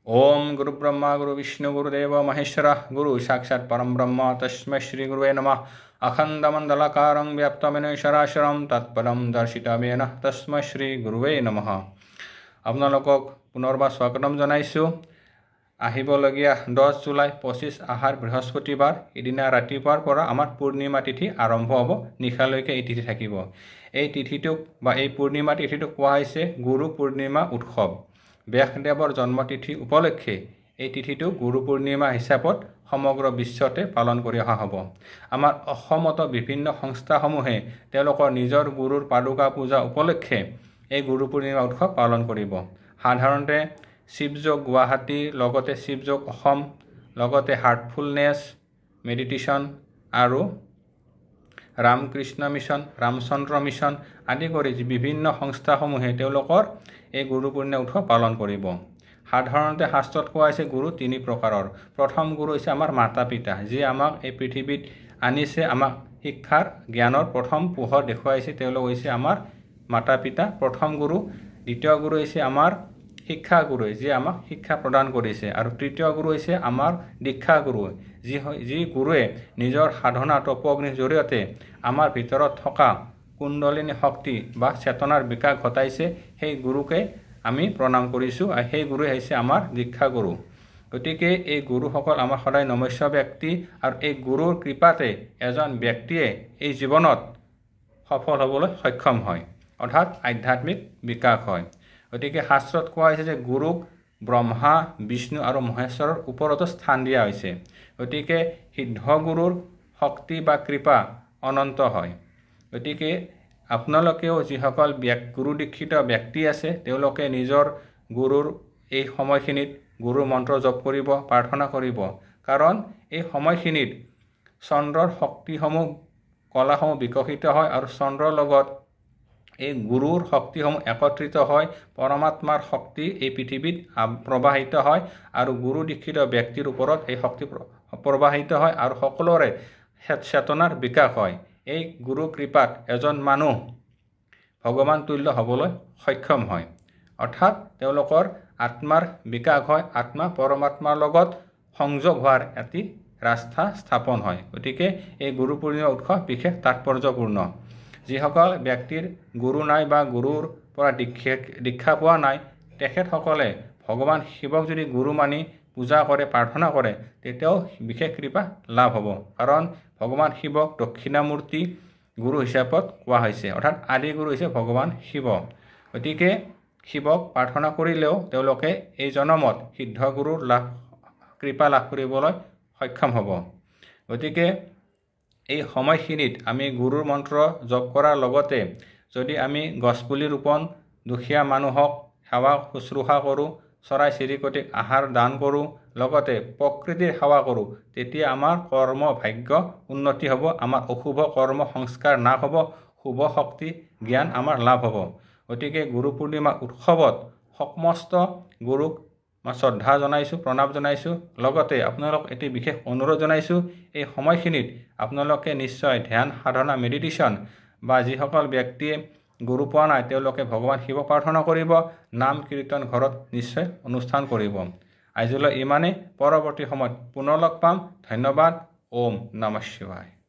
ओम गुरु ब्रह्मा गुरु विष्णु गुरुदेव महेश्वर गुरु साक्षात् परम ब्रह्म तस्मै श्री गुरुवे नमः। अखंडमंडलाकारं व्याप्तमेन सरासरं तत्पदं दर्शितमेन तस्मै श्री गुरुवे नमः। আপোনালোকক পুনৰবাৰ স্বাগতম জনাইছোঁ। আহিবলগীয়া 10 জুলাই 25 আহাৰ বৃহস্পতিবাৰ এদিনা ৰাতিপুৱাৰ পৰা আমাৰ পূৰ্ণিমা তিথি আৰম্ভ হ'ব। নিশালৈকে এই তিথি থাকিব। এই তিথিটোক বা এই পূৰ্ণিমা তিথিটোক কোৱা হৈছে গুৰু পূৰ্ণিমা উৎসৱ। ব্যাসদেৱৰ জন্মতিথি উপলক্ষে এই তিথিটো গুৰু পূৰ্ণিমা হিচাপত সমগ্ৰ বিশ্বতে পালন কৰি অহা হ'ব। আমাৰ অসমত বিভিন্ন সংস্থাসমূহে তেওঁলোকৰ নিজৰ গুৰুৰ পাদুকা পূজা উপলক্ষে এই গুৰু পূৰ্ণিমা উৎসৱ পালন কৰিব। সাধাৰণতে শিৱযোগ গুৱাহাটী লগতে শিৱযোগ অসম লগতে হাৰ্টফুলনেছ মেডিটেশ্যন আৰু ৰামকৃষ্ণ মিছন ৰামচন্দ্ৰ মিছন আদি কৰি বিভিন্ন সংস্থাসমূহে তেওঁলোকৰ এই গুৰু পূৰ্ণিমা উৎসৱ পালন কৰিব। সাধাৰণতে শাস্ত্ৰত কোৱা হৈছে গুৰু তিনি প্ৰকাৰৰ। প্ৰথম গুৰু হৈছে আমাৰ মাতা পিতা, যিয়ে আমাক এই পৃথিৱীত আনিছে, আমাক শিক্ষাৰ জ্ঞানৰ প্ৰথম পোহৰ দেখুৱাইছে, তেওঁলোক হৈছে আমাৰ মাতা পিতা প্ৰথম গুৰু। দ্বিতীয় গুৰু হৈছে আমাৰ শিক্ষা গুৰু, যিয়ে আমাক শিক্ষা প্ৰদান কৰিছে। আৰু তৃতীয় গুৰু হৈছে আমাৰ দীক্ষা গুৰু, যি গুৰুৱে নিজৰ সাধনা তপগ্নিৰ জৰিয়তে আমাৰ ভিতৰত থকা কুণ্ডলিনী শক্তি বা চেতনাৰ বিকাশ ঘটাইছে। সেই গুৰুকে আমি প্ৰণাম কৰিছোঁ আৰু সেই গুৰুৱে হৈছে আমাৰ দীক্ষা গুৰু। গতিকে এই গুৰুসকল আমাৰ সদায় নমস্য ব্যক্তি আৰু এই গুৰুৰ কৃপাতে এজন ব্যক্তিয়ে এই জীৱনত সফল হ'বলৈ সক্ষম হয়, অৰ্থাৎ আধ্যাত্মিক বিকাশ হয়। গতিকে শাস্ত্ৰত কোৱা হৈছে যে গুৰুক ব্ৰহ্মা বিষ্ণু আৰু মহেশ্বৰৰ ওপৰতো স্থান দিয়া হৈছে। গতিকে সিদ্ধ গুৰুৰ শক্তি বা কৃপা অনন্ত হয়। গতিকে আপোনালোকেও যিসকল গুৰু দীক্ষিত ব্যক্তি আছে তেওঁলোকে নিজৰ গুৰুৰ এই সময়খিনিত গুৰু মন্ত্ৰ জপ কৰিব, প্ৰাৰ্থনা কৰিব। কাৰণ এই সময়খিনিত চন্দ্ৰৰ শক্তিসমূহ কলাসমূহ বিকশিত হয় আৰু চন্দ্ৰৰ লগত এই গুৰুৰ শক্তিসমূহ একত্ৰিত হয়, পৰমাত্মাৰ শক্তি এই পৃথিৱীত প্ৰবাহিত হয় আৰু গুৰু দীক্ষিত ব্যক্তিৰ ওপৰত এই শক্তি প্ৰবাহিত হয় আৰু সকলোৰে চেতনাৰ বিকাশ হয়। এই গুৰু কৃপাত এজন মানুহ ভগৱান তুল্য হ'বলৈ সক্ষম হয়, অৰ্থাৎ তেওঁলোকৰ আত্মাৰ বিকাশ হয়, আত্মা পৰমাত্মাৰ লগত সংযোগ হোৱাৰ এটি ৰাস্তা স্থাপন হয়। গতিকে এই গুৰু পূৰ্ণিমা উৎসৱ বিশেষ তাৎপৰ্যপূৰ্ণ। যিসকল ব্যক্তিৰ গুৰু নাই বা গুৰুৰ পৰা দীক্ষা পোৱা নাই তেখেতসকলে ভগৱান শিৱক যদি গুৰু মানি পূজা কৰে, প্ৰাৰ্থনা কৰে, তেতিয়াও বিশেষ কৃপা লাভ হ'ব। কাৰণ ভগৱান শিৱক দক্ষিণামূৰ্তি গুৰু হিচাপত কোৱা হৈছে, অৰ্থাৎ আদি গুৰু হৈছে ভগৱান শিৱ। গতিকে শিৱক প্ৰাৰ্থনা কৰিলেও তেওঁলোকে এই জনমত সিদ্ধ গুৰুৰ কৃপা লাভ কৰিবলৈ সক্ষম হ'ব। গতিকে এই সময়খিনিত আমি গুৰুৰ মন্ত্ৰ জপ কৰাৰ লগতে যদি আমি গছপুলি ৰোপণ, দুখীয়া মানুহক সেৱা শুশ্ৰূষা কৰোঁ, চৰাই চিৰিকটিক আহাৰ দান কৰোঁ, লগতে প্ৰকৃতিৰ সেৱা কৰোঁ, তেতিয়া আমাৰ কৰ্ম ভাগ্য উন্নতি হ'ব, আমাৰ অশুভ কৰ্ম সংস্কাৰ নাশ হ'ব, শুভ শক্তি জ্ঞান আমাৰ লাভ হ'ব। গতিকে গুৰু পূৰ্ণিমা উৎসৱত সমস্ত গুৰুক শ্ৰদ্ধা জনাইছোঁ, প্ৰণাম জনাইছোঁ। লগতে আপোনালোক এটি বিশেষ অনুৰোধ জনাইছোঁ, এই সময়খিনিত আপোনালোকে নিশ্চয় ধ্যান সাধনা মেডিটেশ্যন বা যিসকল ব্যক্তিয়ে গুৰু পোৱা নাই তেওঁলোকে ভগৱান শিৱক প্ৰাৰ্থনা কৰিব, নাম কীৰ্তন ঘৰত নিশ্চয় অনুষ্ঠান কৰিব। আজিলৈ ইমানেই, পৰৱৰ্তী সময়ত পুনৰ লগ পাম। ধন্যবাদ। ওম নমঃ শিৱায়।